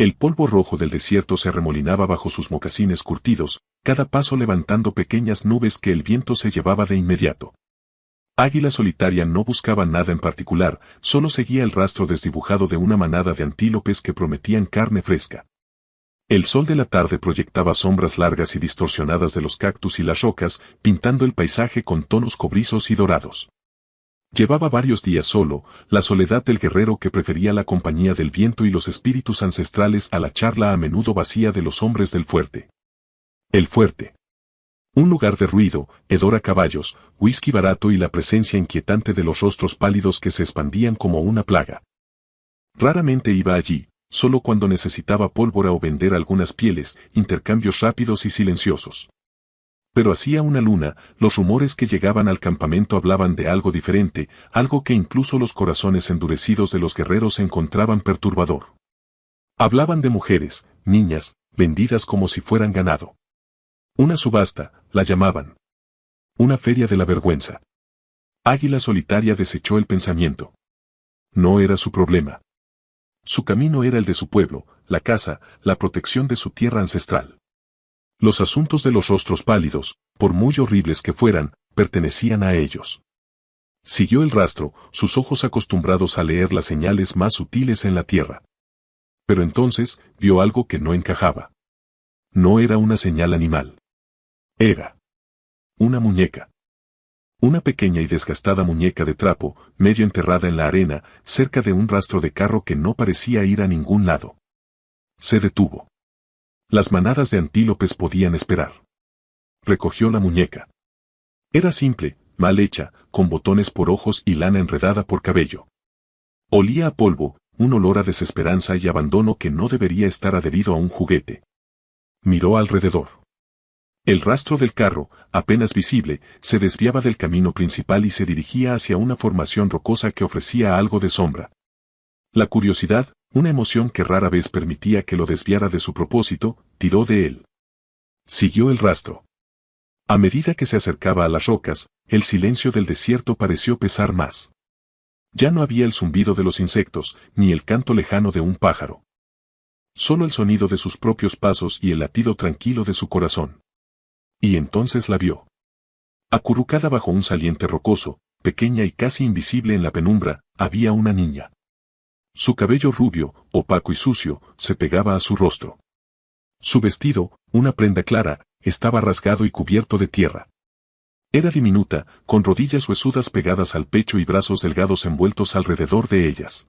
El polvo rojo del desierto se arremolinaba bajo sus mocasines curtidos, cada paso levantando pequeñas nubes que el viento se llevaba de inmediato. Águila Solitaria no buscaba nada en particular, solo seguía el rastro desdibujado de una manada de antílopes que prometían carne fresca. El sol de la tarde proyectaba sombras largas y distorsionadas de los cactus y las rocas, pintando el paisaje con tonos cobrizos y dorados. Llevaba varios días solo, la soledad del guerrero que prefería la compañía del viento y los espíritus ancestrales a la charla a menudo vacía de los hombres del fuerte. El fuerte. Un lugar de ruido, hedor a caballos, whisky barato y la presencia inquietante de los rostros pálidos que se expandían como una plaga. Raramente iba allí, solo cuando necesitaba pólvora o vender algunas pieles, intercambios rápidos y silenciosos. Pero hacía una luna, los rumores que llegaban al campamento hablaban de algo diferente, algo que incluso los corazones endurecidos de los guerreros encontraban perturbador. Hablaban de mujeres, niñas, vendidas como si fueran ganado. Una subasta, la llamaban. Una feria de la vergüenza. Águila Solitaria desechó el pensamiento. No era su problema. Su camino era el de su pueblo, la casa, la protección de su tierra ancestral. Los asuntos de los rostros pálidos, por muy horribles que fueran, pertenecían a ellos. Siguió el rastro, sus ojos acostumbrados a leer las señales más sutiles en la tierra. Pero entonces, vio algo que no encajaba. No era una señal animal. Era una muñeca. Una pequeña y desgastada muñeca de trapo, medio enterrada en la arena, cerca de un rastro de carro que no parecía ir a ningún lado. Se detuvo. Las manadas de antílopes podían esperar. Recogió la muñeca. Era simple, mal hecha, con botones por ojos y lana enredada por cabello. Olía a polvo, un olor a desesperanza y abandono que no debería estar adherido a un juguete. Miró alrededor. El rastro del carro, apenas visible, se desviaba del camino principal y se dirigía hacia una formación rocosa que ofrecía algo de sombra. La curiosidad, una emoción que rara vez permitía que lo desviara de su propósito, tiró de él. Siguió el rastro. A medida que se acercaba a las rocas, el silencio del desierto pareció pesar más. Ya no había el zumbido de los insectos, ni el canto lejano de un pájaro. Solo el sonido de sus propios pasos y el latido tranquilo de su corazón. Y entonces la vio. Acurrucada bajo un saliente rocoso, pequeña y casi invisible en la penumbra, había una niña. Su cabello rubio, opaco y sucio, se pegaba a su rostro. Su vestido, una prenda clara, estaba rasgado y cubierto de tierra. Era diminuta, con rodillas huesudas pegadas al pecho y brazos delgados envueltos alrededor de ellas.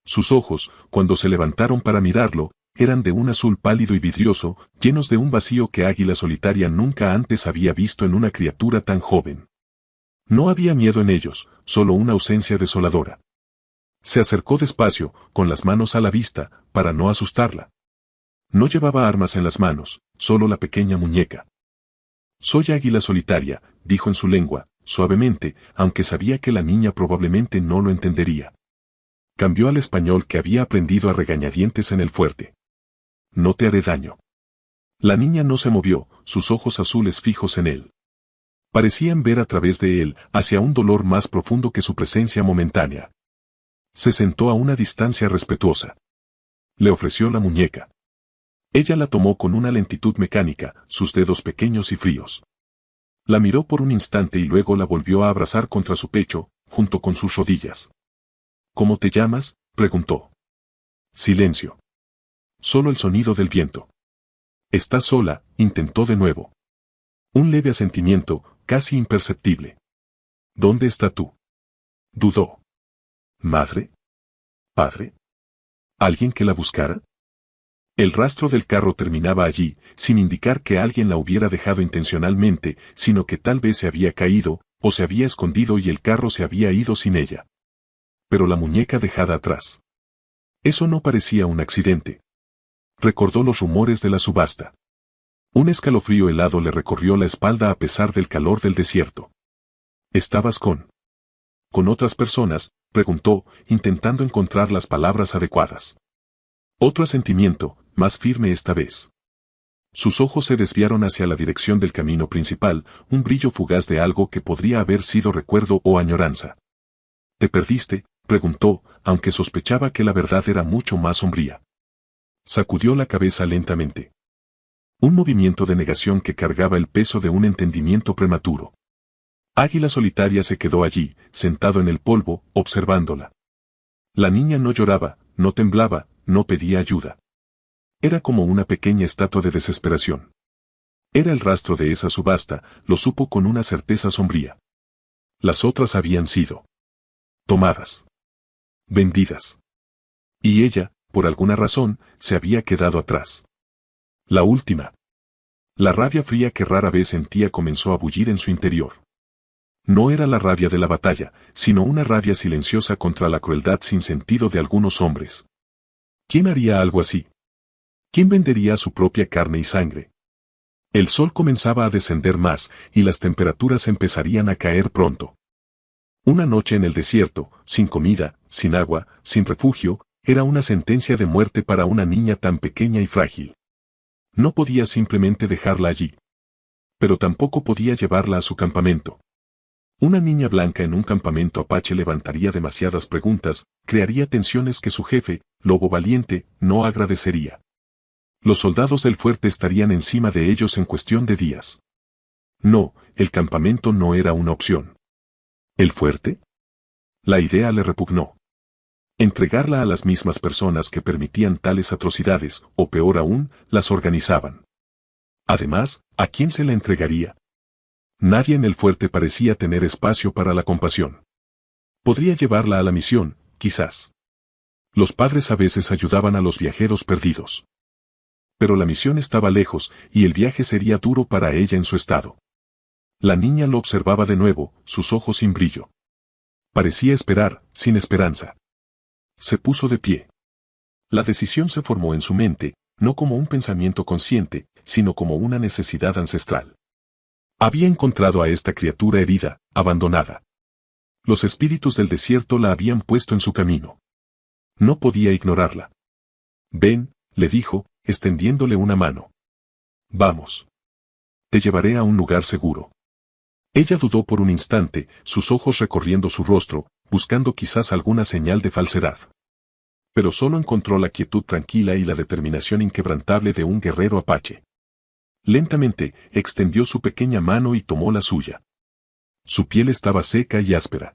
Sus ojos, cuando se levantaron para mirarlo, eran de un azul pálido y vidrioso, llenos de un vacío que Águila Solitaria nunca antes había visto en una criatura tan joven. No había miedo en ellos, solo una ausencia desoladora. Se acercó despacio, con las manos a la vista, para no asustarla. No llevaba armas en las manos, solo la pequeña muñeca. «Soy Águila Solitaria», dijo en su lengua, suavemente, aunque sabía que la niña probablemente no lo entendería. Cambió al español que había aprendido a regañadientes en el fuerte. «No te haré daño». La niña no se movió, sus ojos azules fijos en él. Parecían ver a través de él, hacia un dolor más profundo que su presencia momentánea. Se sentó a una distancia respetuosa. Le ofreció la muñeca. Ella la tomó con una lentitud mecánica, sus dedos pequeños y fríos. La miró por un instante y luego la volvió a abrazar contra su pecho, junto con sus rodillas. «¿Cómo te llamas?», preguntó. Silencio. Solo el sonido del viento. «¿Estás sola?», intentó de nuevo. Un leve asentimiento, casi imperceptible. «¿Dónde está tú?». Dudó. ¿Madre? ¿Padre? ¿Alguien que la buscara? El rastro del carro terminaba allí, sin indicar que alguien la hubiera dejado intencionalmente, sino que tal vez se había caído, o se había escondido y el carro se había ido sin ella. Pero la muñeca dejada atrás. Eso no parecía un accidente. Recordó los rumores de la subasta. Un escalofrío helado le recorrió la espalda a pesar del calor del desierto. «¿Estabas con otras personas?», preguntó, intentando encontrar las palabras adecuadas. Otro asentimiento, más firme esta vez. Sus ojos se desviaron hacia la dirección del camino principal, un brillo fugaz de algo que podría haber sido recuerdo o añoranza. «¿Te perdiste?», preguntó, aunque sospechaba que la verdad era mucho más sombría. Sacudió la cabeza lentamente. Un movimiento de negación que cargaba el peso de un entendimiento prematuro. Águila Solitaria se quedó allí, sentado en el polvo, observándola. La niña no lloraba, no temblaba, no pedía ayuda. Era como una pequeña estatua de desesperación. Era el rastro de esa subasta, lo supo con una certeza sombría. Las otras habían sido tomadas, vendidas. Y ella, por alguna razón, se había quedado atrás. La última. La rabia fría que rara vez sentía comenzó a bullir en su interior. No era la rabia de la batalla, sino una rabia silenciosa contra la crueldad sin sentido de algunos hombres. ¿Quién haría algo así? ¿Quién vendería su propia carne y sangre? El sol comenzaba a descender más, y las temperaturas empezarían a caer pronto. Una noche en el desierto, sin comida, sin agua, sin refugio, era una sentencia de muerte para una niña tan pequeña y frágil. No podía simplemente dejarla allí. Pero tampoco podía llevarla a su campamento. Una niña blanca en un campamento apache levantaría demasiadas preguntas, crearía tensiones que su jefe, lobo valiente, no agradecería. Los soldados del fuerte estarían encima de ellos en cuestión de días. No, el campamento no era una opción. ¿El fuerte? La idea le repugnó. Entregarla a las mismas personas que permitían tales atrocidades, o peor aún, las organizaban. Además, ¿a quién se la entregaría? Nadie en el fuerte parecía tener espacio para la compasión. Podría llevarla a la misión, quizás. Los padres a veces ayudaban a los viajeros perdidos. Pero la misión estaba lejos, y el viaje sería duro para ella en su estado. La niña lo observaba de nuevo, sus ojos sin brillo. Parecía esperar, sin esperanza. Se puso de pie. La decisión se formó en su mente, no como un pensamiento consciente, sino como una necesidad ancestral. Había encontrado a esta criatura herida, abandonada. Los espíritus del desierto la habían puesto en su camino. No podía ignorarla. Ven, le dijo, extendiéndole una mano. Vamos. Te llevaré a un lugar seguro. Ella dudó por un instante, sus ojos recorriendo su rostro, buscando quizás alguna señal de falsedad. Pero solo encontró la quietud tranquila y la determinación inquebrantable de un guerrero apache. Lentamente, extendió su pequeña mano y tomó la suya. Su piel estaba seca y áspera.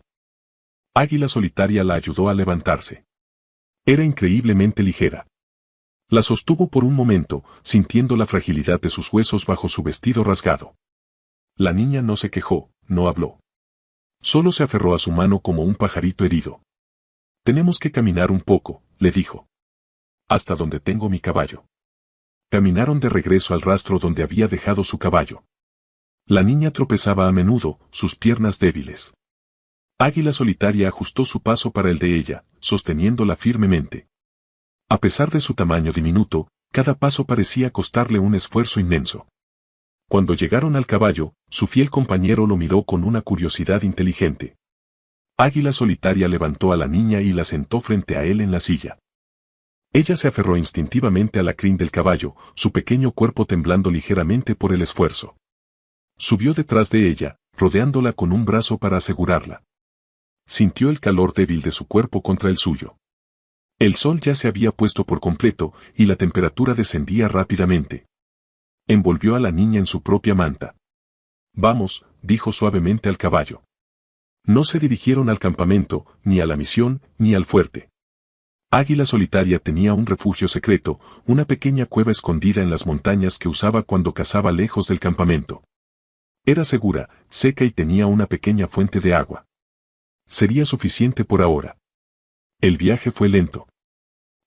Águila Solitaria la ayudó a levantarse. Era increíblemente ligera. La sostuvo por un momento, sintiendo la fragilidad de sus huesos bajo su vestido rasgado. La niña no se quejó, no habló. Solo se aferró a su mano como un pajarito herido. Tenemos que caminar un poco, le dijo. Hasta donde tengo mi caballo. Caminaron de regreso al rastro donde había dejado su caballo. La niña tropezaba a menudo, sus piernas débiles. Águila Solitaria ajustó su paso para el de ella, sosteniéndola firmemente. A pesar de su tamaño diminuto, cada paso parecía costarle un esfuerzo inmenso. Cuando llegaron al caballo, su fiel compañero lo miró con una curiosidad inteligente. Águila Solitaria levantó a la niña y la sentó frente a él en la silla. Ella se aferró instintivamente a la crin del caballo, su pequeño cuerpo temblando ligeramente por el esfuerzo. Subió detrás de ella, rodeándola con un brazo para asegurarla. Sintió el calor débil de su cuerpo contra el suyo. El sol ya se había puesto por completo, y la temperatura descendía rápidamente. Envolvió a la niña en su propia manta. Vamos, dijo suavemente al caballo. No se dirigieron al campamento, ni a la misión, ni al fuerte. Águila Solitaria tenía un refugio secreto, una pequeña cueva escondida en las montañas que usaba cuando cazaba lejos del campamento. Era segura, seca y tenía una pequeña fuente de agua. Sería suficiente por ahora. El viaje fue lento.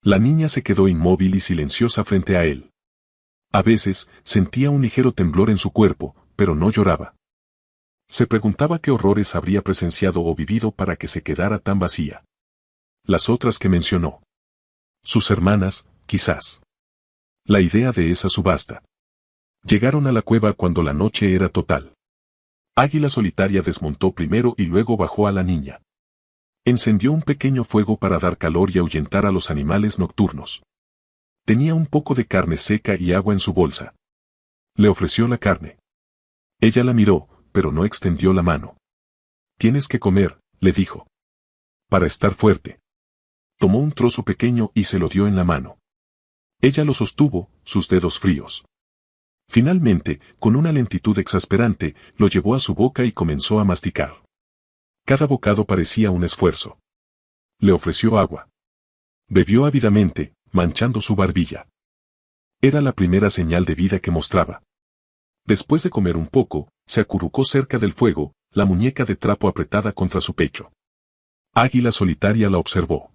La niña se quedó inmóvil y silenciosa frente a él. A veces, sentía un ligero temblor en su cuerpo, pero no lloraba. Se preguntaba qué horrores habría presenciado o vivido para que se quedara tan vacía. Las otras que mencionó. Sus hermanas, quizás. La idea de esa subasta. Llegaron a la cueva cuando la noche era total. Águila Solitaria desmontó primero y luego bajó a la niña. Encendió un pequeño fuego para dar calor y ahuyentar a los animales nocturnos. Tenía un poco de carne seca y agua en su bolsa. Le ofreció la carne. Ella la miró, pero no extendió la mano. Tienes que comer, le dijo. Para estar fuerte. Tomó un trozo pequeño y se lo dio en la mano. Ella lo sostuvo, sus dedos fríos. Finalmente, con una lentitud exasperante, lo llevó a su boca y comenzó a masticar. Cada bocado parecía un esfuerzo. Le ofreció agua. Bebió ávidamente, manchando su barbilla. Era la primera señal de vida que mostraba. Después de comer un poco, se acurrucó cerca del fuego, la muñeca de trapo apretada contra su pecho. Águila Solitaria la observó.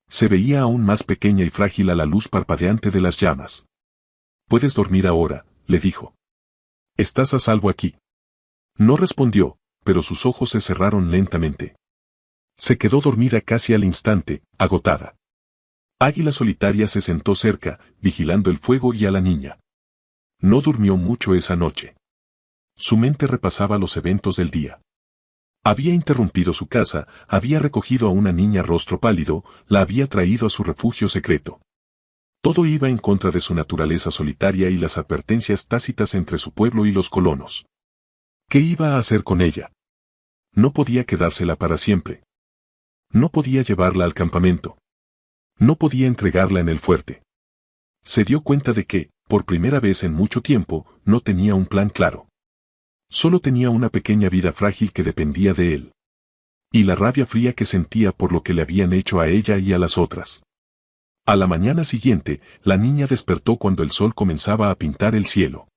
Se veía aún más pequeña y frágil a la luz parpadeante de las llamas. «Puedes dormir ahora», le dijo. «Estás a salvo aquí». No respondió, pero sus ojos se cerraron lentamente. Se quedó dormida casi al instante, agotada. Águila Solitaria se sentó cerca, vigilando el fuego y a la niña. No durmió mucho esa noche. Su mente repasaba los eventos del día. Había interrumpido su casa, había recogido a una niña rostro pálido, la había traído a su refugio secreto. Todo iba en contra de su naturaleza solitaria y las advertencias tácitas entre su pueblo y los colonos. ¿Qué iba a hacer con ella? No podía quedársela para siempre. No podía llevarla al campamento. No podía entregarla en el fuerte. Se dio cuenta de que, por primera vez en mucho tiempo, no tenía un plan claro. Solo tenía una pequeña vida frágil que dependía de él. Y la rabia fría que sentía por lo que le habían hecho a ella y a las otras. A la mañana siguiente, la niña despertó cuando el sol comenzaba a pintar el cielo.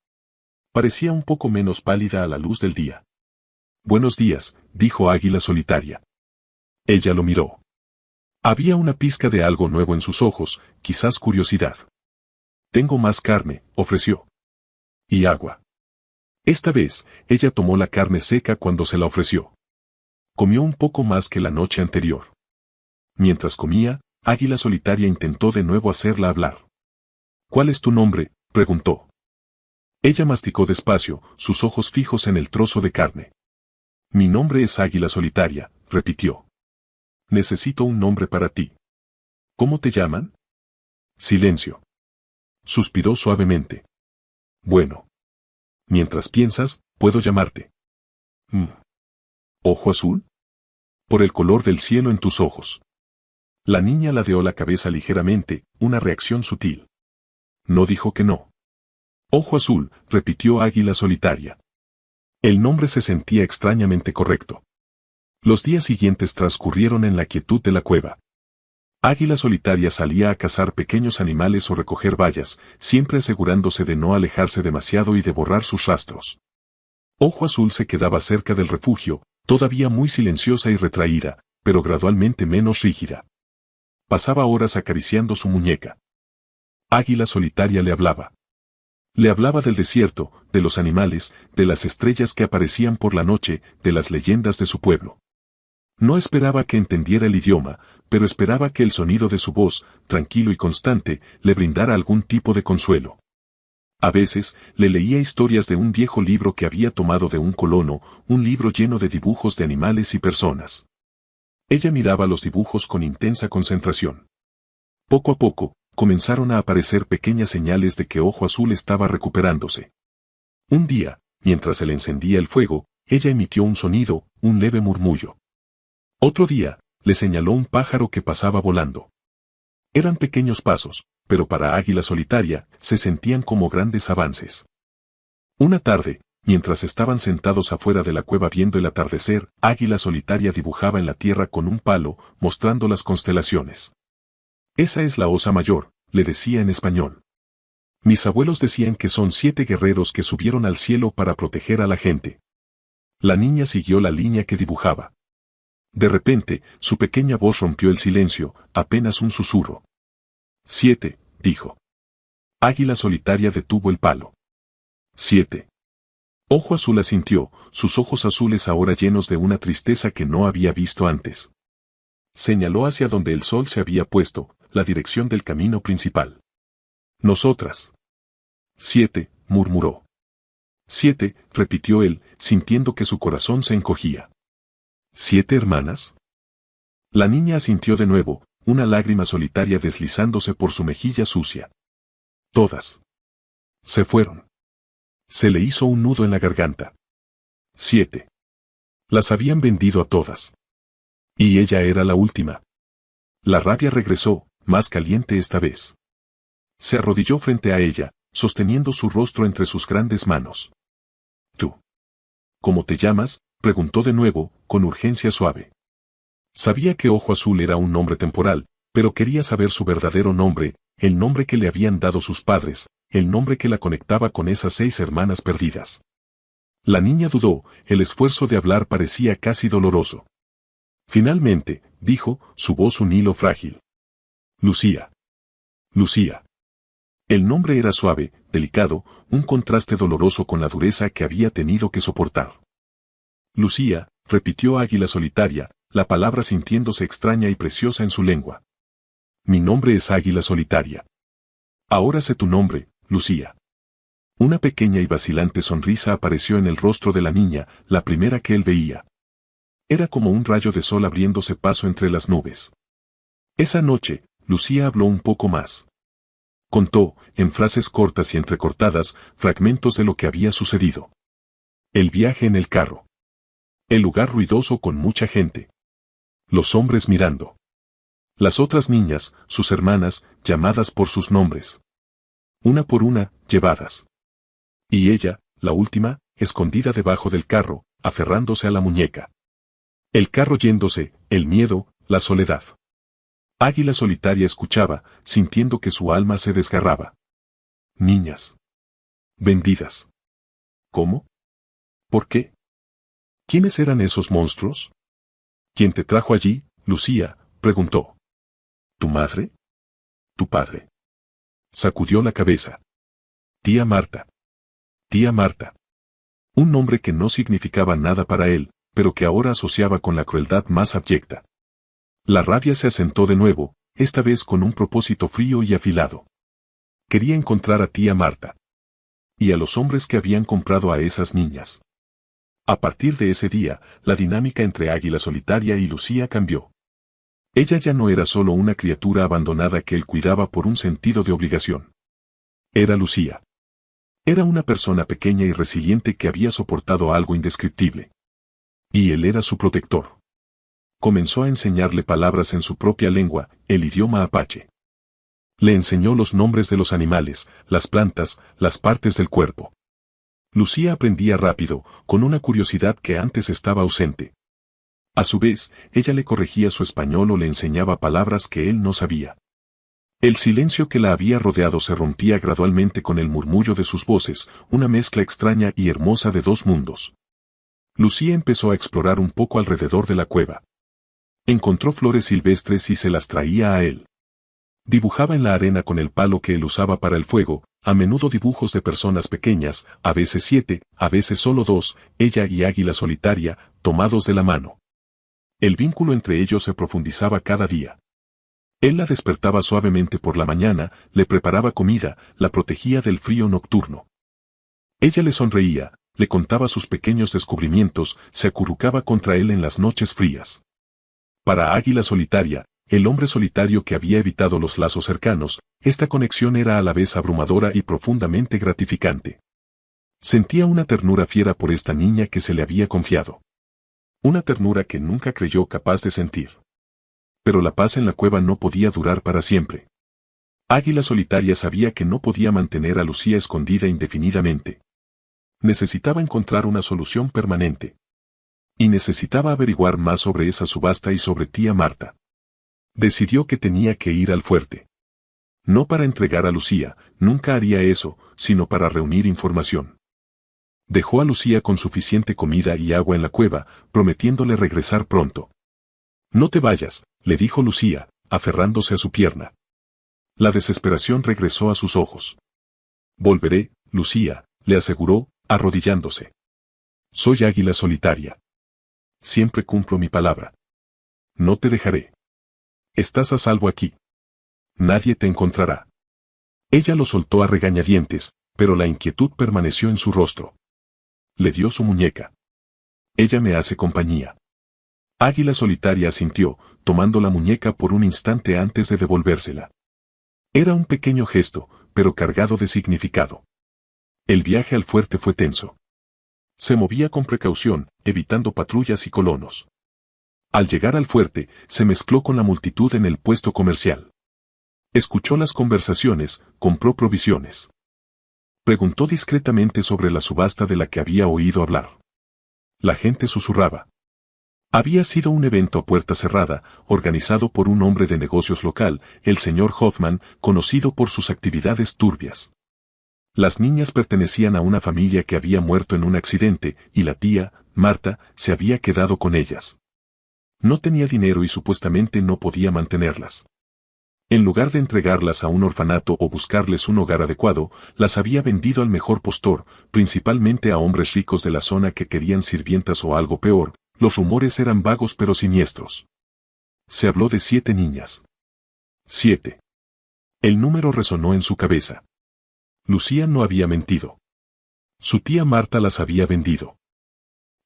Parecía un poco menos pálida a la luz del día. «Buenos días», dijo Águila Solitaria. Ella lo miró. Había una pizca de algo nuevo en sus ojos, quizás curiosidad. «Tengo más carne», ofreció. «Y agua». Esta vez, ella tomó la carne seca cuando se la ofreció. Comió un poco más que la noche anterior. Mientras comía, Águila Solitaria intentó de nuevo hacerla hablar. «¿Cuál es tu nombre?», preguntó. Ella masticó despacio, sus ojos fijos en el trozo de carne. «Mi nombre es Águila Solitaria», repitió. «Necesito un nombre para ti». «¿Cómo te llaman?» Silencio. Suspiró suavemente. «Bueno. Mientras piensas, puedo llamarte. ¿Ojo azul? Por el color del cielo en tus ojos». La niña ladeó la cabeza ligeramente, una reacción sutil. No dijo que no. «Ojo azul», repitió Águila Solitaria. El nombre se sentía extrañamente correcto. Los días siguientes transcurrieron en la quietud de la cueva. Águila Solitaria salía a cazar pequeños animales o recoger bayas, siempre asegurándose de no alejarse demasiado y de borrar sus rastros. Ojo Azul se quedaba cerca del refugio, todavía muy silenciosa y retraída, pero gradualmente menos rígida. Pasaba horas acariciando su muñeca. Águila Solitaria le hablaba. Le hablaba del desierto, de los animales, de las estrellas que aparecían por la noche, de las leyendas de su pueblo. No esperaba que entendiera el idioma, pero esperaba que el sonido de su voz, tranquilo y constante, le brindara algún tipo de consuelo. A veces, le leía historias de un viejo libro que había tomado de un colono, un libro lleno de dibujos de animales y personas. Ella miraba los dibujos con intensa concentración. Poco a poco, comenzaron a aparecer pequeñas señales de que Ojo Azul estaba recuperándose. Un día, mientras se le encendía el fuego, ella emitió un sonido, un leve murmullo. Otro día, le señaló un pájaro que pasaba volando. Eran pequeños pasos, pero para Águila Solitaria, se sentían como grandes avances. Una tarde, mientras estaban sentados afuera de la cueva viendo el atardecer, Águila Solitaria dibujaba en la tierra con un palo, mostrando las constelaciones. «Esa es la Osa Mayor», le decía en español. «Mis abuelos decían que son 7 guerreros que subieron al cielo para proteger a la gente». La niña siguió la línea que dibujaba. De repente, su pequeña voz rompió el silencio, apenas un susurro. 7, dijo. Águila Solitaria detuvo el palo. 7. Ojo Azul asintió, sus ojos azules ahora llenos de una tristeza que no había visto antes. Señaló hacia donde el sol se había puesto, la dirección del camino principal. «Nosotras». 7, murmuró. 7, repitió él, sintiendo que su corazón se encogía. ¿7 hermanas? La niña asintió de nuevo, una lágrima solitaria deslizándose por su mejilla sucia. Todas. Se fueron. Se le hizo un nudo en la garganta. 7. Las habían vendido a todas. Y ella era la última. La rabia regresó, más caliente esta vez. Se arrodilló frente a ella, sosteniendo su rostro entre sus grandes manos. ¿Tú? ¿Cómo te llamas?, preguntó de nuevo, con urgencia suave. Sabía que Ojo Azul era un nombre temporal, pero quería saber su verdadero nombre, el nombre que le habían dado sus padres, el nombre que la conectaba con esas 6 hermanas perdidas. La niña dudó, el esfuerzo de hablar parecía casi doloroso. Finalmente, dijo, su voz un hilo frágil. Lucía. Lucía. El nombre era suave, delicado, un contraste doloroso con la dureza que había tenido que soportar. Lucía, repitió Águila Solitaria, la palabra sintiéndose extraña y preciosa en su lengua. Mi nombre es Águila Solitaria. Ahora sé tu nombre, Lucía. Una pequeña y vacilante sonrisa apareció en el rostro de la niña, la primera que él veía. Era como un rayo de sol abriéndose paso entre las nubes. Esa noche, Lucía habló un poco más. Contó, en frases cortas y entrecortadas, fragmentos de lo que había sucedido. El viaje en el carro. El lugar ruidoso con mucha gente. Los hombres mirando. Las otras niñas, sus hermanas, llamadas por sus nombres. Una por una, llevadas. Y ella, la última, escondida debajo del carro, aferrándose a la muñeca. El carro yéndose, el miedo, la soledad. Águila Solitaria escuchaba, sintiendo que su alma se desgarraba. Niñas. Vendidas. ¿Cómo? ¿Por qué? ¿Quiénes eran esos monstruos? ¿Quién te trajo allí, Lucía?, preguntó. ¿Tu madre? ¿Tu padre? Sacudió la cabeza. Tía Marta. Tía Marta. Un nombre que no significaba nada para él, pero que ahora asociaba con la crueldad más abyecta. La rabia se asentó de nuevo, esta vez con un propósito frío y afilado. Quería encontrar a tía Marta. Y a los hombres que habían comprado a esas niñas. A partir de ese día, la dinámica entre Águila Solitaria y Lucía cambió. Ella ya no era solo una criatura abandonada que él cuidaba por un sentido de obligación. Era Lucía. Era una persona pequeña y resiliente que había soportado algo indescriptible. Y él era su protector. Comenzó a enseñarle palabras en su propia lengua, el idioma apache. Le enseñó los nombres de los animales, las plantas, las partes del cuerpo. Lucía aprendía rápido, con una curiosidad que antes estaba ausente. A su vez, ella le corregía su español o le enseñaba palabras que él no sabía. El silencio que la había rodeado se rompía gradualmente con el murmullo de sus voces, una mezcla extraña y hermosa de 2 mundos. Lucía empezó a explorar un poco alrededor de la cueva. Encontró flores silvestres y se las traía a él. Dibujaba en la arena con el palo que él usaba para el fuego, a menudo dibujos de personas pequeñas, a veces 7, a veces solo 2, ella y Águila Solitaria, tomados de la mano. El vínculo entre ellos se profundizaba cada día. Él la despertaba suavemente por la mañana, le preparaba comida, la protegía del frío nocturno. Ella le sonreía, le contaba sus pequeños descubrimientos, se acurrucaba contra él en las noches frías. Para Águila Solitaria, el hombre solitario que había evitado los lazos cercanos, esta conexión era a la vez abrumadora y profundamente gratificante. Sentía una ternura fiera por esta niña que se le había confiado. Una ternura que nunca creyó capaz de sentir. Pero la paz en la cueva no podía durar para siempre. Águila Solitaria sabía que no podía mantener a Lucía escondida indefinidamente. Necesitaba encontrar una solución permanente. Y necesitaba averiguar más sobre esa subasta y sobre tía Marta. Decidió que tenía que ir al fuerte. No para entregar a Lucía, nunca haría eso, sino para reunir información. Dejó a Lucía con suficiente comida y agua en la cueva, prometiéndole regresar pronto. No te vayas, le dijo Lucía, aferrándose a su pierna. La desesperación regresó a sus ojos. Volveré, Lucía, le aseguró, arrodillándose. Soy Águila Solitaria. Siempre cumplo mi palabra. No te dejaré. Estás a salvo aquí. Nadie te encontrará. Ella lo soltó a regañadientes, pero la inquietud permaneció en su rostro. Le dio su muñeca. Ella me hace compañía. Águila Solitaria asintió, tomando la muñeca por un instante antes de devolvérsela. Era un pequeño gesto, pero cargado de significado. El viaje al fuerte fue tenso. Se movía con precaución, evitando patrullas y colonos. Al llegar al fuerte, se mezcló con la multitud en el puesto comercial. Escuchó las conversaciones, compró provisiones. Preguntó discretamente sobre la subasta de la que había oído hablar. La gente susurraba. Había sido un evento a puerta cerrada, organizado por un hombre de negocios local, el señor Hoffman, conocido por sus actividades turbias. Las niñas pertenecían a una familia que había muerto en un accidente, y la tía, Marta, se había quedado con ellas. No tenía dinero y supuestamente no podía mantenerlas. En lugar de entregarlas a un orfanato o buscarles un hogar adecuado, las había vendido al mejor postor, principalmente a hombres ricos de la zona que querían sirvientas o algo peor. Los rumores eran vagos pero siniestros. Se habló de 7 niñas. 7. El número resonó en su cabeza. Lucía no había mentido. Su tía Marta las había vendido.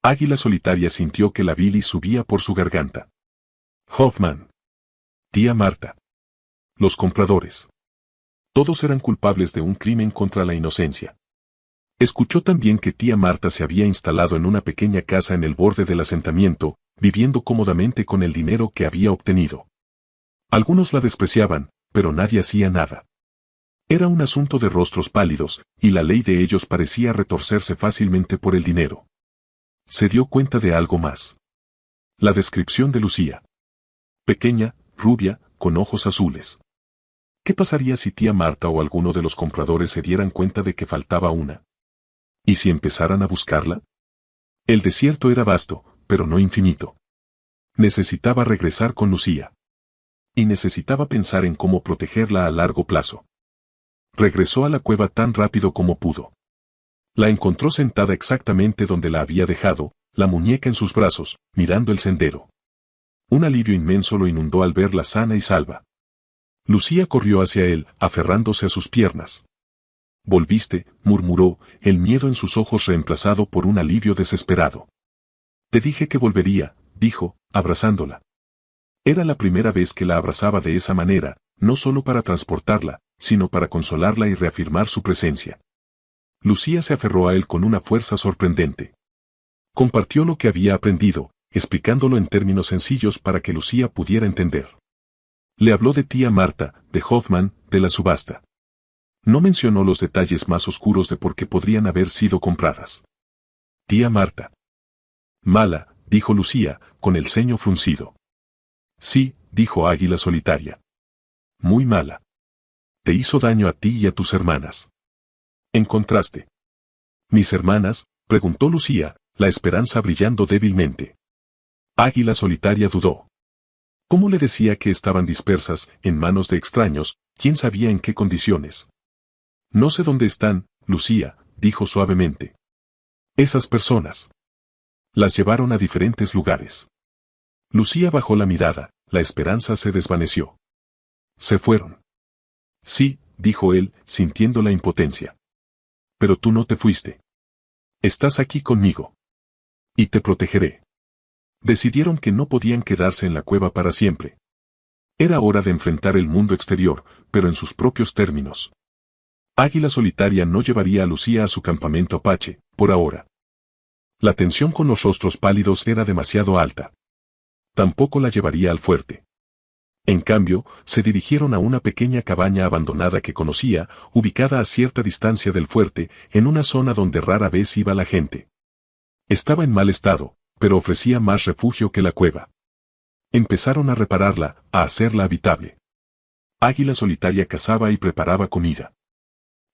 Águila Solitaria sintió que la bilis subía por su garganta. Hoffman. Tía Marta. Los compradores. Todos eran culpables de un crimen contra la inocencia. Escuchó también que tía Marta se había instalado en una pequeña casa en el borde del asentamiento, viviendo cómodamente con el dinero que había obtenido. Algunos la despreciaban, pero nadie hacía nada. Era un asunto de rostros pálidos, y la ley de ellos parecía retorcerse fácilmente por el dinero. Se dio cuenta de algo más. La descripción de Lucía. Pequeña, rubia, con ojos azules. ¿Qué pasaría si tía Marta o alguno de los compradores se dieran cuenta de que faltaba una? ¿Y si empezaran a buscarla? El desierto era vasto, pero no infinito. Necesitaba regresar con Lucía. Y necesitaba pensar en cómo protegerla a largo plazo. Regresó a la cueva tan rápido como pudo. La encontró sentada exactamente donde la había dejado, la muñeca en sus brazos, mirando el sendero. Un alivio inmenso lo inundó al verla sana y salva. Lucía corrió hacia él, aferrándose a sus piernas. «Volviste», murmuró, el miedo en sus ojos reemplazado por un alivio desesperado. «Te dije que volvería», dijo, abrazándola. Era la primera vez que la abrazaba de esa manera, no solo para transportarla, sino para consolarla y reafirmar su presencia. Lucía se aferró a él con una fuerza sorprendente. Compartió lo que había aprendido, explicándolo en términos sencillos para que Lucía pudiera entender. Le habló de tía Marta, de Hoffman, de la subasta. No mencionó los detalles más oscuros de por qué podrían haber sido compradas. Tía Marta. Mala, dijo Lucía, con el ceño fruncido. Sí, dijo Águila Solitaria. Muy mala. Te hizo daño a ti y a tus hermanas. En contraste. ¿Mis hermanas?, preguntó Lucía, la esperanza brillando débilmente. Águila Solitaria dudó. ¿Cómo le decía que estaban dispersas, en manos de extraños, quién sabía en qué condiciones? No sé dónde están, Lucía, dijo suavemente. Esas personas. Las llevaron a diferentes lugares. Lucía bajó la mirada, la esperanza se desvaneció. Se fueron. Sí, dijo él, sintiendo la impotencia. Pero tú no te fuiste. Estás aquí conmigo. Y te protegeré. Decidieron que no podían quedarse en la cueva para siempre. Era hora de enfrentar el mundo exterior, pero en sus propios términos. Águila Solitaria no llevaría a Lucía a su campamento apache, por ahora. La tensión con los rostros pálidos era demasiado alta. Tampoco la llevaría al fuerte. En cambio, se dirigieron a una pequeña cabaña abandonada que conocía, ubicada a cierta distancia del fuerte, en una zona donde rara vez iba la gente. Estaba en mal estado, pero ofrecía más refugio que la cueva. Empezaron a repararla, a hacerla habitable. Águila Solitaria cazaba y preparaba comida.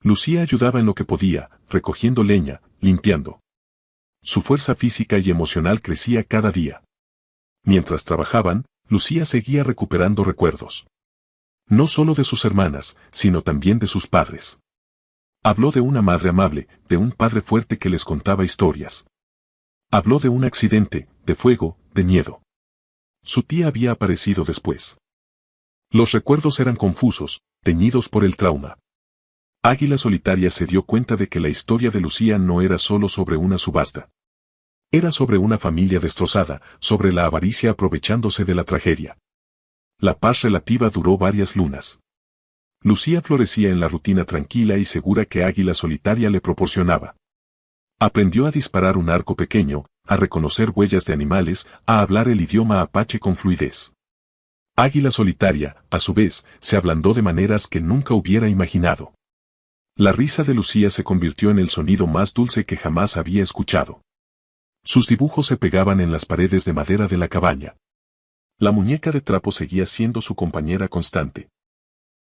Lucía ayudaba en lo que podía, recogiendo leña, limpiando. Su fuerza física y emocional crecía cada día. Mientras trabajaban, Lucía seguía recuperando recuerdos. No solo de sus hermanas, sino también de sus padres. Habló de una madre amable, de un padre fuerte que les contaba historias. Habló de un accidente, de fuego, de miedo. Su tía había aparecido después. Los recuerdos eran confusos, teñidos por el trauma. Águila Solitaria se dio cuenta de que la historia de Lucía no era solo sobre una subasta. Era sobre una familia destrozada, sobre la avaricia aprovechándose de la tragedia. La paz relativa duró varias lunas. Lucía florecía en la rutina tranquila y segura que Águila Solitaria le proporcionaba. Aprendió a disparar un arco pequeño, a reconocer huellas de animales, a hablar el idioma apache con fluidez. Águila Solitaria, a su vez, se ablandó de maneras que nunca hubiera imaginado. La risa de Lucía se convirtió en el sonido más dulce que jamás había escuchado. Sus dibujos se pegaban en las paredes de madera de la cabaña. La muñeca de trapo seguía siendo su compañera constante.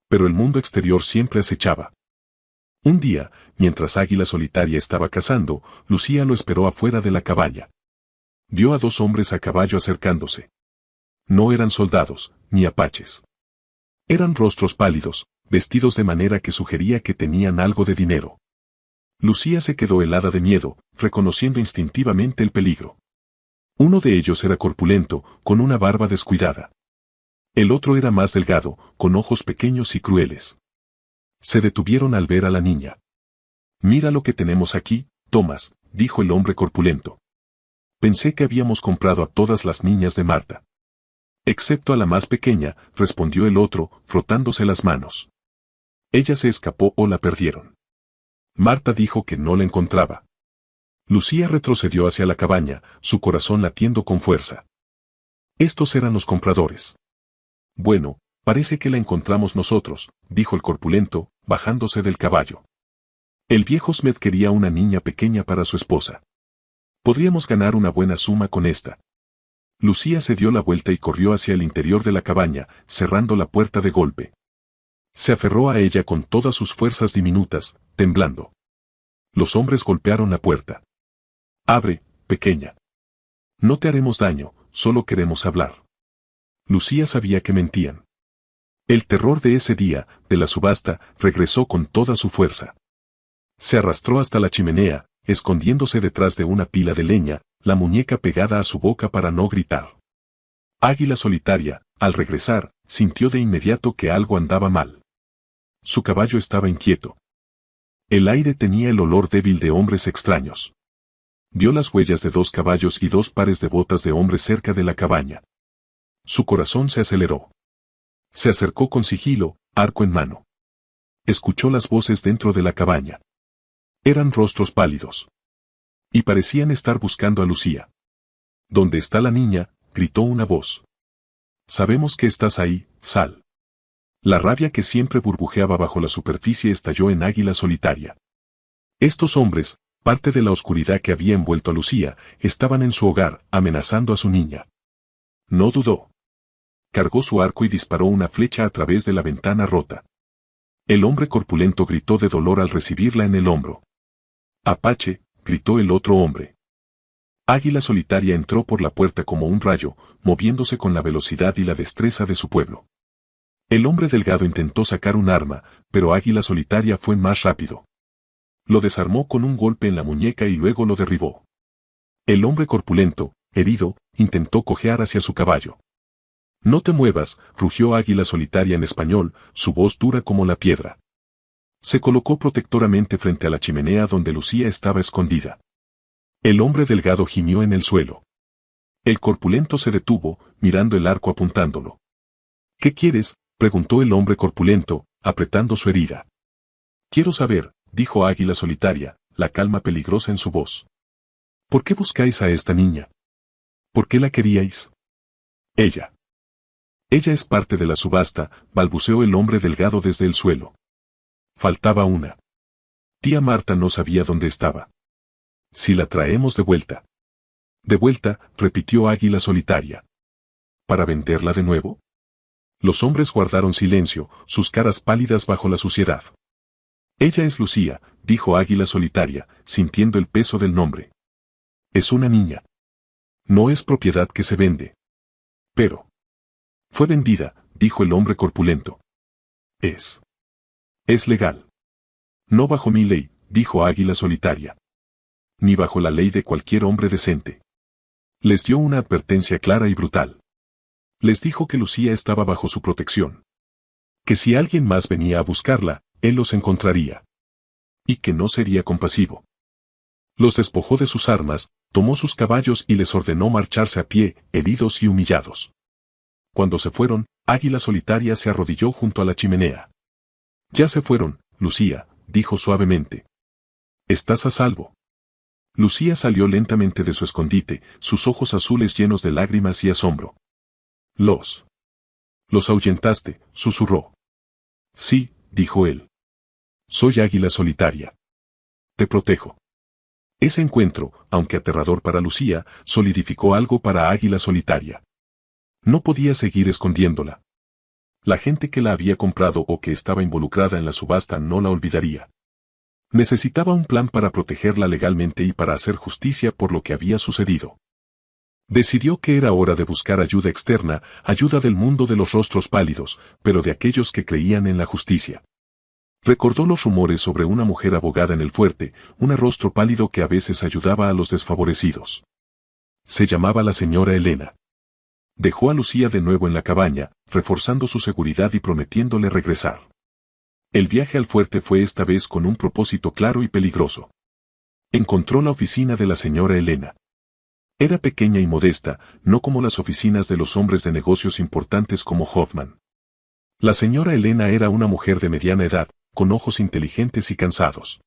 Pero el mundo exterior siempre acechaba. Un día, mientras Águila Solitaria estaba cazando, Lucía lo esperó afuera de la cabaña. Vio a dos hombres a caballo acercándose. No eran soldados, ni apaches. Eran rostros pálidos, vestidos de manera que sugería que tenían algo de dinero. Lucía se quedó helada de miedo, reconociendo instintivamente el peligro. Uno de ellos era corpulento, con una barba descuidada. El otro era más delgado, con ojos pequeños y crueles. Se detuvieron al ver a la niña. «Mira lo que tenemos aquí, Tomás», dijo el hombre corpulento. «Pensé que habíamos comprado a todas las niñas de Marta». «Excepto a la más pequeña», respondió el otro, frotándose las manos. «Ella se escapó o la perdieron». Marta dijo que no la encontraba. Lucía retrocedió hacia la cabaña, su corazón latiendo con fuerza. Estos eran los compradores. «Bueno, parece que la encontramos nosotros», dijo el corpulento, bajándose del caballo. El viejo Smith quería una niña pequeña para su esposa. «Podríamos ganar una buena suma con esta». Lucía se dio la vuelta y corrió hacia el interior de la cabaña, cerrando la puerta de golpe. Se aferró a ella con todas sus fuerzas diminutas, temblando. Los hombres golpearon la puerta. «Abre, pequeña. No te haremos daño, solo queremos hablar». Lucía sabía que mentían. El terror de ese día, de la subasta, regresó con toda su fuerza. Se arrastró hasta la chimenea, escondiéndose detrás de una pila de leña, la muñeca pegada a su boca para no gritar. Águila Solitaria, al regresar, sintió de inmediato que algo andaba mal. Su caballo estaba inquieto. El aire tenía el olor débil de hombres extraños. Vio las huellas de dos caballos y dos pares de botas de hombres cerca de la cabaña. Su corazón se aceleró. Se acercó con sigilo, arco en mano. Escuchó las voces dentro de la cabaña. Eran rostros pálidos. Y parecían estar buscando a Lucía. «¿Dónde está la niña?», gritó una voz. «Sabemos que estás ahí, Sal». La rabia que siempre burbujeaba bajo la superficie estalló en Águila Solitaria. Estos hombres, parte de la oscuridad que había envuelto a Lucía, estaban en su hogar, amenazando a su niña. No dudó. Cargó su arco y disparó una flecha a través de la ventana rota. El hombre corpulento gritó de dolor al recibirla en el hombro. «Apache», gritó el otro hombre. Águila Solitaria entró por la puerta como un rayo, moviéndose con la velocidad y la destreza de su pueblo. El hombre delgado intentó sacar un arma, pero Águila Solitaria fue más rápido. Lo desarmó con un golpe en la muñeca y luego lo derribó. El hombre corpulento, herido, intentó cojear hacia su caballo. «No te muevas», rugió Águila Solitaria en español, su voz dura como la piedra. Se colocó protectoramente frente a la chimenea donde Lucía estaba escondida. El hombre delgado gimió en el suelo. El corpulento se detuvo, mirando el arco apuntándolo. «¿Qué quieres?», preguntó el hombre corpulento, apretando su herida. «Quiero saber», dijo Águila Solitaria, la calma peligrosa en su voz. «¿Por qué buscáis a esta niña? ¿Por qué la queríais?» «Ella. Ella es parte de la subasta», balbuceó el hombre delgado desde el suelo. Faltaba una. Tía Marta no sabía dónde estaba. «Si la traemos de vuelta». «De vuelta», repitió Águila Solitaria. «¿Para venderla de nuevo?». Los hombres guardaron silencio, sus caras pálidas bajo la suciedad. «Ella es Lucía», dijo Águila Solitaria, sintiendo el peso del nombre. «Es una niña. No es propiedad que se vende». «Pero». «Fue vendida», dijo el hombre corpulento. «Es legal». «No bajo mi ley», dijo Águila Solitaria. «Ni bajo la ley de cualquier hombre decente». Les dio una advertencia clara y brutal. Les dijo que Lucía estaba bajo su protección. Que si alguien más venía a buscarla, él los encontraría. Y que no sería compasivo. Los despojó de sus armas, tomó sus caballos y les ordenó marcharse a pie, heridos y humillados. Cuando se fueron, Águila Solitaria se arrodilló junto a la chimenea. «Ya se fueron, Lucía», dijo suavemente. «Estás a salvo». Lucía salió lentamente de su escondite, sus ojos azules llenos de lágrimas y asombro. «Los Los ahuyentaste, susurró. Sí, dijo él. Soy Águila Solitaria. Te protejo. Ese encuentro, aunque aterrador para Lucía, solidificó algo para Águila Solitaria. No podía seguir escondiéndola. La gente que la había comprado o que estaba involucrada en la subasta no la olvidaría. Necesitaba un plan para protegerla legalmente y para hacer justicia por lo que había sucedido. Decidió que era hora de buscar ayuda externa, ayuda del mundo de los rostros pálidos, pero de aquellos que creían en la justicia. Recordó los rumores sobre una mujer abogada en el fuerte, un rostro pálido que a veces ayudaba a los desfavorecidos. Se llamaba la señora Elena. Dejó a Lucía de nuevo en la cabaña, reforzando su seguridad y prometiéndole regresar. El viaje al fuerte fue esta vez con un propósito claro y peligroso. Encontró la oficina de la señora Elena. Era pequeña y modesta, no como las oficinas de los hombres de negocios importantes como Hoffman. La señora Elena era una mujer de mediana edad, con ojos inteligentes y cansados.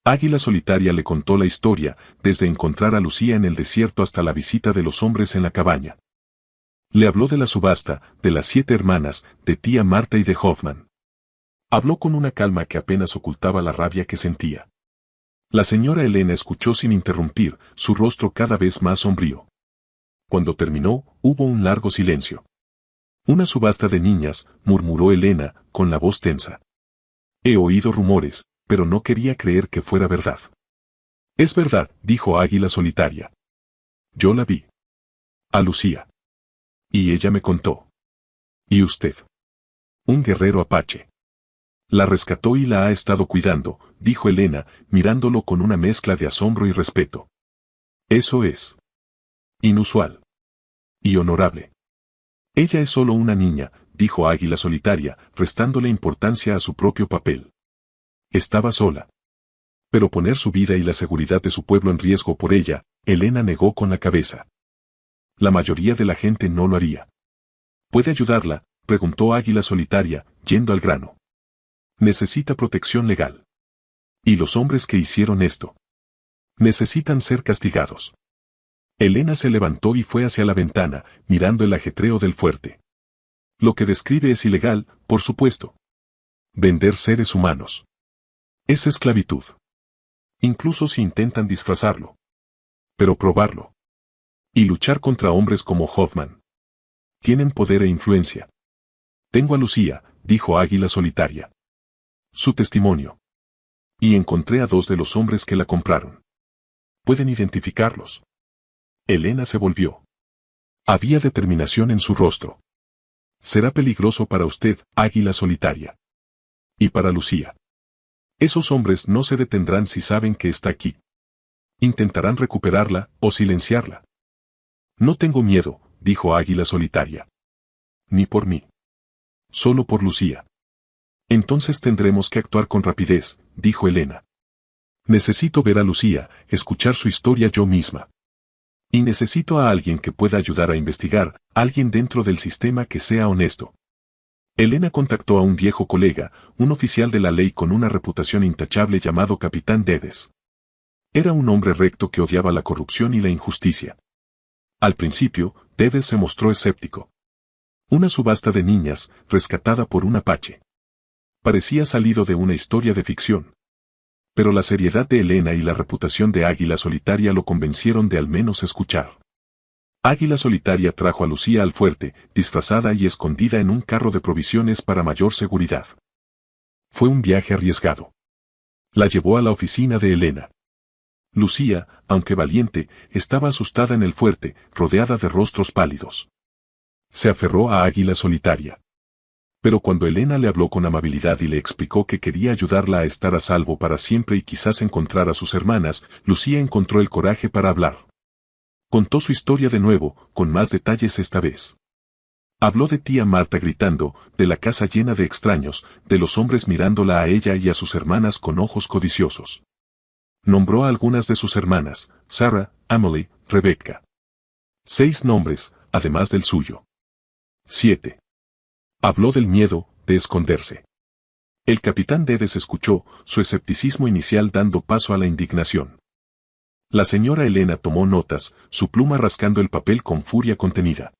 Águila Solitaria le contó la historia, desde encontrar a Lucía en el desierto hasta la visita de los hombres en la cabaña. Le habló de la subasta, de las 7 hermanas, de tía Marta y de Hoffman. Habló con una calma que apenas ocultaba la rabia que sentía. La señora Elena escuchó sin interrumpir, su rostro cada vez más sombrío. Cuando terminó, hubo un largo silencio. Una subasta de niñas, murmuró Elena, con la voz tensa. He oído rumores, pero no quería creer que fuera verdad. Es verdad, dijo Águila Solitaria. Yo la vi. A Lucía. Y ella me contó. ¿Y usted? Un guerrero apache. La rescató y la ha estado cuidando, dijo Elena, mirándolo con una mezcla de asombro y respeto. Eso es inusual. Y honorable. Ella es solo una niña, dijo Águila Solitaria, restándole importancia a su propio papel. Estaba sola. Pero poner su vida y la seguridad de su pueblo en riesgo por ella, Elena negó con la cabeza. La mayoría de la gente no lo haría. ¿Puede ayudarla?, preguntó Águila Solitaria, yendo al grano. Necesita protección legal. ¿Y los hombres que hicieron esto? Necesitan ser castigados. Elena se levantó y fue hacia la ventana, mirando el ajetreo del fuerte. Lo que describe es ilegal, por supuesto. Vender seres humanos. Es esclavitud. Incluso si intentan disfrazarlo. Pero probarlo. Y luchar contra hombres como Hoffman. Tienen poder e influencia. Tengo a Lucía, dijo Águila Solitaria. Su testimonio. Y encontré a 2 de los hombres que la compraron. ¿Pueden identificarlos? Elena se volvió. Había determinación en su rostro. Será peligroso para usted, Águila Solitaria. Y para Lucía. Esos hombres no se detendrán si saben que está aquí. Intentarán recuperarla o silenciarla. No tengo miedo, dijo Águila Solitaria. Ni por mí. Solo por Lucía. Entonces tendremos que actuar con rapidez, dijo Elena. Necesito ver a Lucía, escuchar su historia yo misma. Y necesito a alguien que pueda ayudar a investigar, alguien dentro del sistema que sea honesto. Elena contactó a un viejo colega, un oficial de la ley con una reputación intachable llamado Capitán Dedes. Era un hombre recto que odiaba la corrupción y la injusticia. Al principio, Dedes se mostró escéptico. Una subasta de niñas, rescatada por un apache. Parecía salido de una historia de ficción. Pero la seriedad de Elena y la reputación de Águila Solitaria lo convencieron de al menos escuchar. Águila Solitaria trajo a Lucía al fuerte, disfrazada y escondida en un carro de provisiones para mayor seguridad. Fue un viaje arriesgado. La llevó a la oficina de Elena. Lucía, aunque valiente, estaba asustada en el fuerte, rodeada de rostros pálidos. Se aferró a Águila Solitaria. Pero cuando Elena le habló con amabilidad y le explicó que quería ayudarla a estar a salvo para siempre y quizás encontrar a sus hermanas, Lucía encontró el coraje para hablar. Contó su historia de nuevo, con más detalles esta vez. Habló de tía Marta gritando, de la casa llena de extraños, de los hombres mirándola a ella y a sus hermanas con ojos codiciosos. Nombró a algunas de sus hermanas, Sarah, Emily, Rebecca. 6 nombres, además del suyo. 7. Habló del miedo, de esconderse. El capitán Dedes escuchó, su escepticismo inicial dando paso a la indignación. La señora Elena tomó notas, su pluma rascando el papel con furia contenida.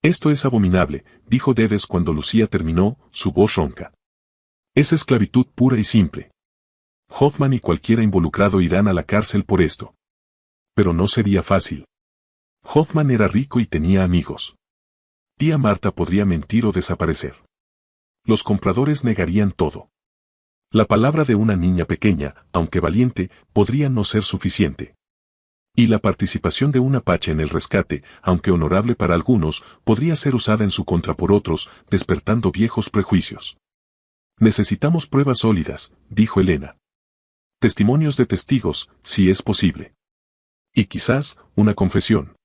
Esto es abominable, dijo Dedes cuando Lucía terminó, su voz ronca. Es esclavitud pura y simple. Hoffman y cualquiera involucrado irán a la cárcel por esto. Pero no sería fácil. Hoffman era rico y tenía amigos. Tía Marta podría mentir o desaparecer. Los compradores negarían todo. La palabra de una niña pequeña, aunque valiente, podría no ser suficiente. Y la participación de un apache en el rescate, aunque honorable para algunos, podría ser usada en su contra por otros, despertando viejos prejuicios. Necesitamos pruebas sólidas, dijo Elena. Testimonios de testigos, si es posible. Y quizás, una confesión.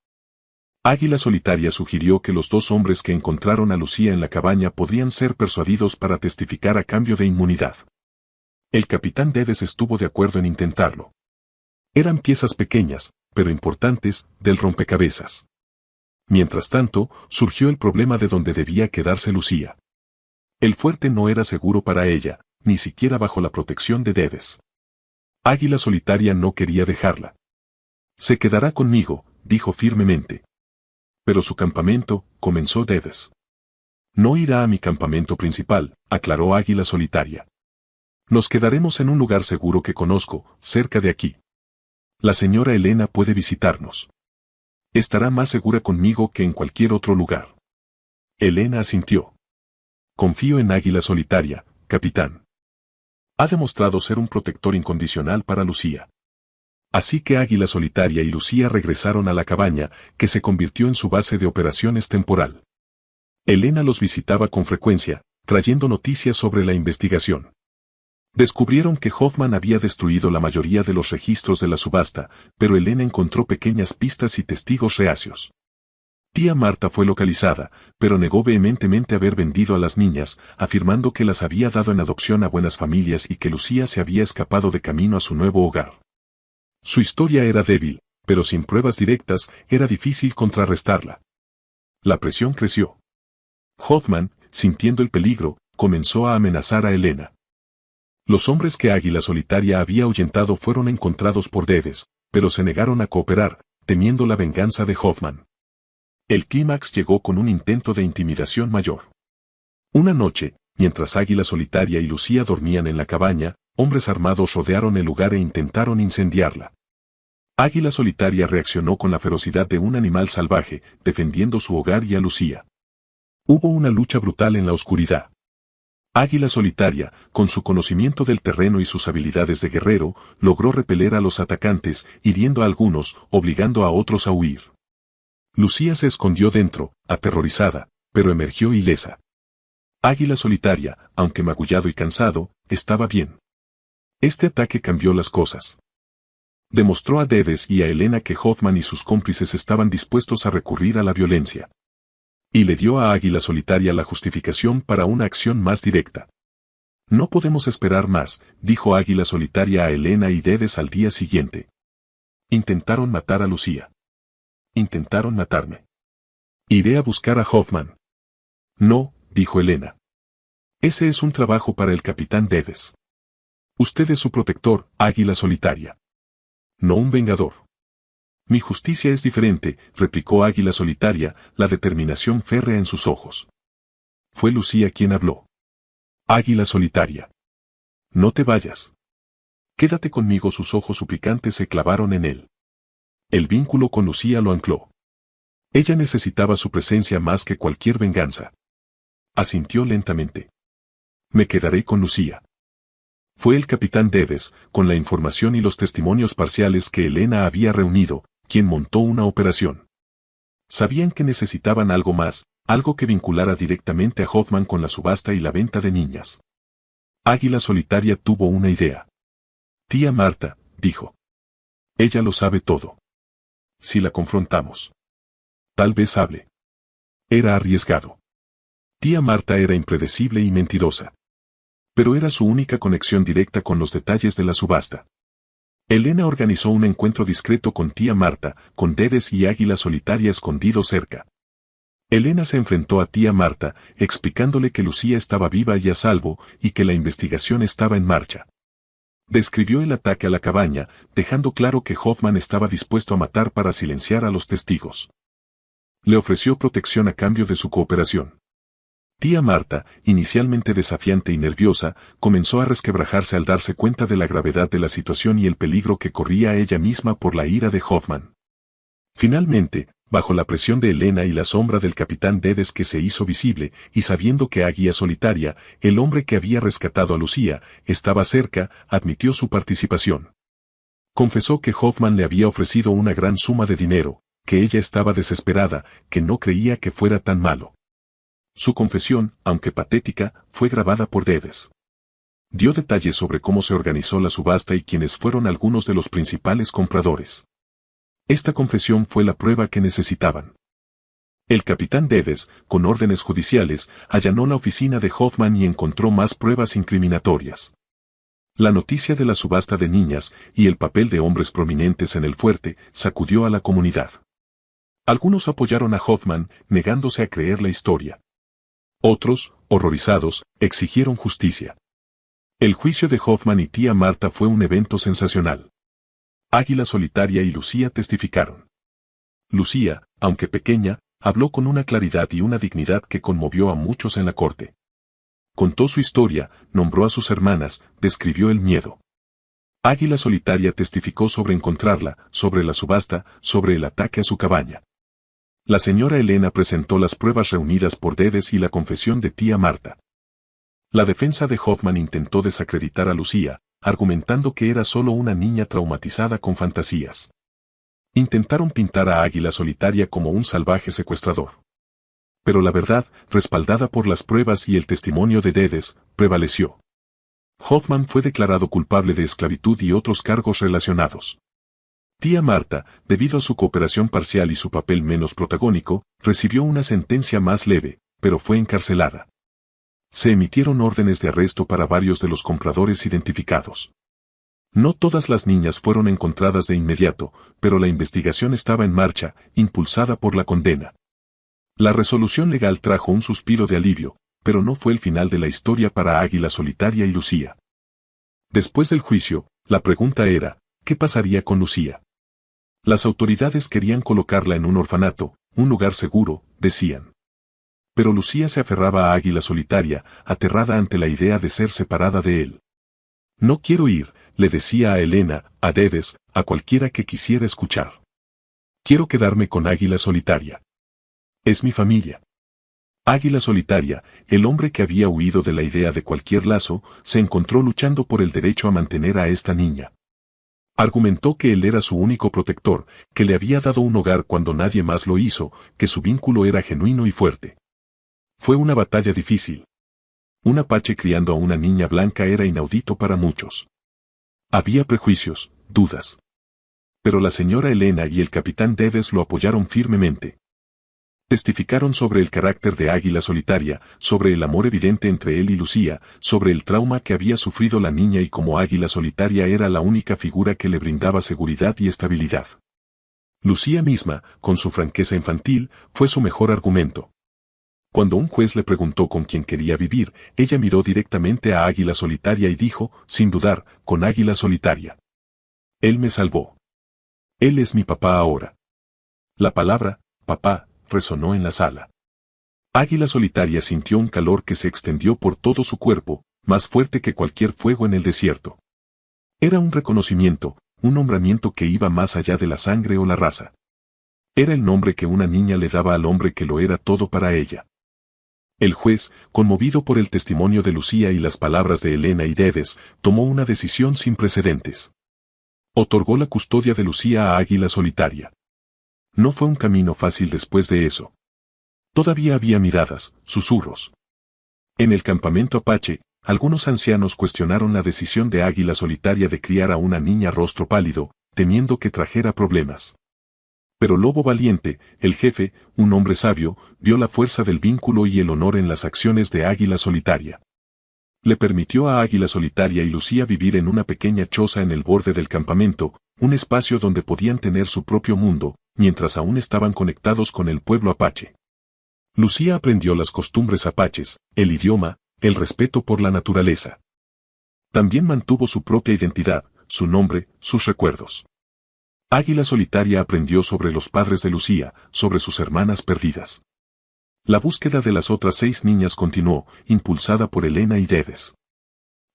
Águila Solitaria sugirió que los dos hombres que encontraron a Lucía en la cabaña podrían ser persuadidos para testificar a cambio de inmunidad. El capitán Dedes estuvo de acuerdo en intentarlo. Eran piezas pequeñas, pero importantes, del rompecabezas. Mientras tanto, surgió el problema de dónde debía quedarse Lucía. El fuerte no era seguro para ella, ni siquiera bajo la protección de Dedes. Águila Solitaria no quería dejarla. Se quedará conmigo, dijo firmemente. Pero su campamento, comenzó Dedes. No irá a mi campamento principal, aclaró Águila Solitaria. Nos quedaremos en un lugar seguro que conozco, cerca de aquí. La señora Elena puede visitarnos. Estará más segura conmigo que en cualquier otro lugar. Elena asintió. Confío en Águila Solitaria, capitán. Ha demostrado ser un protector incondicional para Lucía. Así que Águila Solitaria y Lucía regresaron a la cabaña, que se convirtió en su base de operaciones temporal. Elena los visitaba con frecuencia, trayendo noticias sobre la investigación. Descubrieron que Hoffman había destruido la mayoría de los registros de la subasta, pero Elena encontró pequeñas pistas y testigos reacios. Tía Marta fue localizada, pero negó vehementemente haber vendido a las niñas, afirmando que las había dado en adopción a buenas familias y que Lucía se había escapado de camino a su nuevo hogar. Su historia era débil, pero sin pruebas directas era difícil contrarrestarla. La presión creció. Hoffman, sintiendo el peligro, comenzó a amenazar a Elena. Los hombres que Águila Solitaria había ahuyentado fueron encontrados por Dedes, pero se negaron a cooperar, temiendo la venganza de Hoffman. El clímax llegó con un intento de intimidación mayor. Una noche, mientras Águila Solitaria y Lucía dormían en la cabaña, hombres armados rodearon el lugar e intentaron incendiarla. Águila Solitaria reaccionó con la ferocidad de un animal salvaje, defendiendo su hogar y a Lucía. Hubo una lucha brutal en la oscuridad. Águila Solitaria, con su conocimiento del terreno y sus habilidades de guerrero, logró repeler a los atacantes, hiriendo a algunos, obligando a otros a huir. Lucía se escondió dentro, aterrorizada, pero emergió ilesa. Águila Solitaria, aunque magullado y cansado, estaba bien. Este ataque cambió las cosas. Demostró a Dedes y a Elena que Hoffman y sus cómplices estaban dispuestos a recurrir a la violencia. Y le dio a Águila Solitaria la justificación para una acción más directa. No podemos esperar más, dijo Águila Solitaria a Elena y Dedes al día siguiente. Intentaron matar a Lucía. Intentaron matarme. Iré a buscar a Hoffman. No, dijo Elena. Ese es un trabajo para el capitán Dedes. Usted es su protector, Águila Solitaria. No un vengador. Mi justicia es diferente, replicó Águila Solitaria, la determinación férrea en sus ojos. Fue Lucía quien habló. Águila Solitaria. No te vayas. Quédate conmigo. Sus ojos suplicantes se clavaron en él. El vínculo con Lucía lo ancló. Ella necesitaba su presencia más que cualquier venganza. Asintió lentamente. Me quedaré con Lucía. Fue el capitán Dedes, con la información y los testimonios parciales que Elena había reunido, quien montó una operación. Sabían que necesitaban algo más, algo que vinculara directamente a Hoffman con la subasta y la venta de niñas. Águila Solitaria tuvo una idea. Tía Marta, dijo. Ella lo sabe todo. Si la confrontamos. Tal vez hable. Era arriesgado. Tía Marta era impredecible y mentirosa. Pero era su única conexión directa con los detalles de la subasta. Elena organizó un encuentro discreto con tía Marta, con Dedes y Águila Solitaria escondidos cerca. Elena se enfrentó a tía Marta, explicándole que Lucía estaba viva y a salvo, y que la investigación estaba en marcha. Describió el ataque a la cabaña, dejando claro que Hoffman estaba dispuesto a matar para silenciar a los testigos. Le ofreció protección a cambio de su cooperación. Tía Marta, inicialmente desafiante y nerviosa, comenzó a resquebrajarse al darse cuenta de la gravedad de la situación y el peligro que corría ella misma por la ira de Hoffman. Finalmente, bajo la presión de Elena y la sombra del capitán Dedes que se hizo visible, y sabiendo que Águila Solitaria, el hombre que había rescatado a Lucía, estaba cerca, admitió su participación. Confesó que Hoffman le había ofrecido una gran suma de dinero, que ella estaba desesperada, que no creía que fuera tan malo. Su confesión, aunque patética, fue grabada por Dedes. Dio detalles sobre cómo se organizó la subasta y quiénes fueron algunos de los principales compradores. Esta confesión fue la prueba que necesitaban. El capitán Dedes, con órdenes judiciales, allanó la oficina de Hoffman y encontró más pruebas incriminatorias. La noticia de la subasta de niñas y el papel de hombres prominentes en el fuerte sacudió a la comunidad. Algunos apoyaron a Hoffman, negándose a creer la historia. Otros, horrorizados, exigieron justicia. El juicio de Hoffman y tía Marta fue un evento sensacional. Águila Solitaria y Lucía testificaron. Lucía, aunque pequeña, habló con una claridad y una dignidad que conmovió a muchos en la corte. Contó su historia, nombró a sus hermanas, describió el miedo. Águila Solitaria testificó sobre encontrarla, sobre la subasta, sobre el ataque a su cabaña. La señora Elena presentó las pruebas reunidas por Dedes y la confesión de tía Marta. La defensa de Hoffman intentó desacreditar a Lucía, argumentando que era solo una niña traumatizada con fantasías. Intentaron pintar a Águila Solitaria como un salvaje secuestrador. Pero la verdad, respaldada por las pruebas y el testimonio de Dedes, prevaleció. Hoffman fue declarado culpable de esclavitud y otros cargos relacionados. Tía Marta, debido a su cooperación parcial y su papel menos protagónico, recibió una sentencia más leve, pero fue encarcelada. Se emitieron órdenes de arresto para varios de los compradores identificados. No todas las niñas fueron encontradas de inmediato, pero la investigación estaba en marcha, impulsada por la condena. La resolución legal trajo un suspiro de alivio, pero no fue el final de la historia para Águila Solitaria y Lucía. Después del juicio, la pregunta era, ¿qué pasaría con Lucía? Las autoridades querían colocarla en un orfanato, un lugar seguro, decían. Pero Lucía se aferraba a Águila Solitaria, aterrada ante la idea de ser separada de él. No quiero ir, le decía a Elena, a Dedes, a cualquiera que quisiera escuchar. Quiero quedarme con Águila Solitaria. Es mi familia. Águila Solitaria, el hombre que había huido de la idea de cualquier lazo, se encontró luchando por el derecho a mantener a esta niña. Argumentó que él era su único protector, que le había dado un hogar cuando nadie más lo hizo, que su vínculo era genuino y fuerte. Fue una batalla difícil. Un apache criando a una niña blanca era inaudito para muchos. Había prejuicios, dudas. Pero la señora Elena y el capitán Dedes lo apoyaron firmemente. Testificaron sobre el carácter de Águila Solitaria, sobre el amor evidente entre él y Lucía, sobre el trauma que había sufrido la niña y cómo Águila Solitaria era la única figura que le brindaba seguridad y estabilidad. Lucía misma, con su franqueza infantil, fue su mejor argumento. Cuando un juez le preguntó con quién quería vivir, ella miró directamente a Águila Solitaria y dijo, sin dudar, con Águila Solitaria. Él me salvó. Él es mi papá ahora. La palabra, papá, resonó en la sala. Águila Solitaria sintió un calor que se extendió por todo su cuerpo, más fuerte que cualquier fuego en el desierto. Era un reconocimiento, un nombramiento que iba más allá de la sangre o la raza. Era el nombre que una niña le daba al hombre que lo era todo para ella. El juez, conmovido por el testimonio de Lucía y las palabras de Elena y Dedes, tomó una decisión sin precedentes. Otorgó la custodia de Lucía a Águila Solitaria. No fue un camino fácil después de eso. Todavía había miradas, susurros. En el campamento Apache, algunos ancianos cuestionaron la decisión de Águila Solitaria de criar a una niña rostro pálido, temiendo que trajera problemas. Pero Lobo Valiente, el jefe, un hombre sabio, vio la fuerza del vínculo y el honor en las acciones de Águila Solitaria. Le permitió a Águila Solitaria y Lucía vivir en una pequeña choza en el borde del campamento, un espacio donde podían tener su propio mundo, mientras aún estaban conectados con el pueblo apache. Lucía aprendió las costumbres apaches, el idioma, el respeto por la naturaleza. También mantuvo su propia identidad, su nombre, sus recuerdos. Águila Solitaria aprendió sobre los padres de Lucía, sobre sus hermanas perdidas. La búsqueda de las otras 6 niñas continuó, impulsada por Elena y Dedes.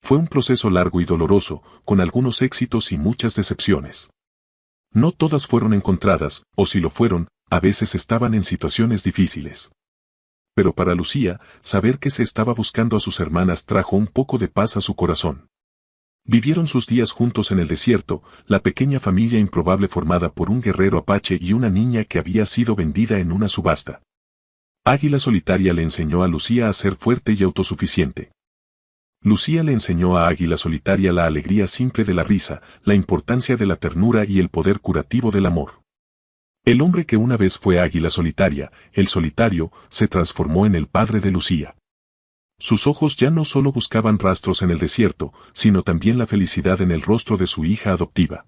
Fue un proceso largo y doloroso, con algunos éxitos y muchas decepciones. No todas fueron encontradas, o si lo fueron, a veces estaban en situaciones difíciles. Pero para Lucía, saber que se estaba buscando a sus hermanas trajo un poco de paz a su corazón. Vivieron sus días juntos en el desierto, la pequeña familia improbable formada por un guerrero apache y una niña que había sido vendida en una subasta. Águila Solitaria le enseñó a Lucía a ser fuerte y autosuficiente. Lucía le enseñó a Águila Solitaria la alegría simple de la risa, la importancia de la ternura y el poder curativo del amor. El hombre que una vez fue Águila Solitaria, el solitario, se transformó en el padre de Lucía. Sus ojos ya no solo buscaban rastros en el desierto, sino también la felicidad en el rostro de su hija adoptiva.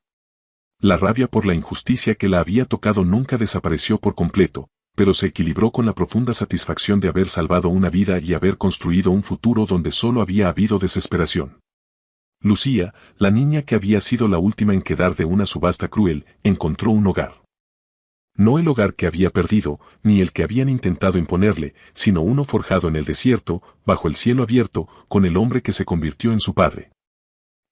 La rabia por la injusticia que la había tocado nunca desapareció por completo, pero se equilibró con la profunda satisfacción de haber salvado una vida y haber construido un futuro donde solo había habido desesperación. Lucía, la niña que había sido la última en quedar de una subasta cruel, encontró un hogar. No el hogar que había perdido, ni el que habían intentado imponerle, sino uno forjado en el desierto, bajo el cielo abierto, con el hombre que se convirtió en su padre.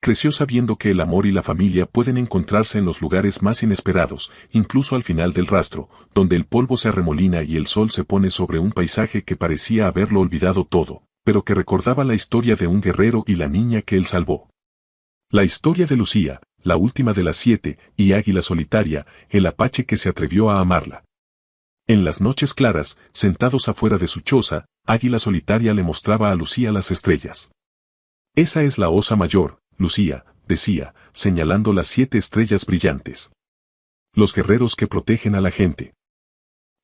Creció sabiendo que el amor y la familia pueden encontrarse en los lugares más inesperados, incluso al final del rastro, donde el polvo se arremolina y el sol se pone sobre un paisaje que parecía haberlo olvidado todo, pero que recordaba la historia de un guerrero y la niña que él salvó. La historia de Lucía, la última de las 7, y Águila Solitaria, el apache que se atrevió a amarla. En las noches claras, sentados afuera de su choza, Águila Solitaria le mostraba a Lucía las estrellas. Esa es la osa mayor, Lucía, decía, señalando las 7 estrellas brillantes. Los guerreros que protegen a la gente.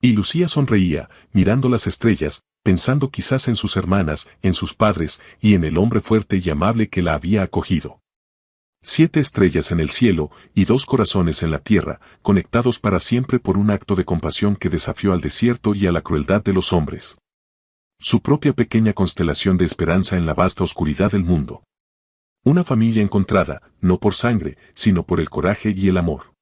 Y Lucía sonreía, mirando las estrellas, pensando quizás en sus hermanas, en sus padres, y en el hombre fuerte y amable que la había acogido. 7 estrellas en el cielo, y 2 corazones en la tierra, conectados para siempre por un acto de compasión que desafió al desierto y a la crueldad de los hombres. Su propia pequeña constelación de esperanza en la vasta oscuridad del mundo. Una familia encontrada, no por sangre, sino por el coraje y el amor.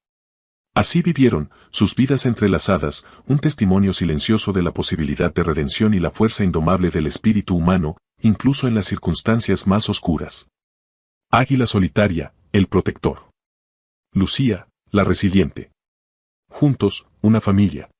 Así vivieron, sus vidas entrelazadas, un testimonio silencioso de la posibilidad de redención y la fuerza indomable del espíritu humano, incluso en las circunstancias más oscuras. Águila Solitaria, el protector. Lucía, la resiliente. Juntos, una familia.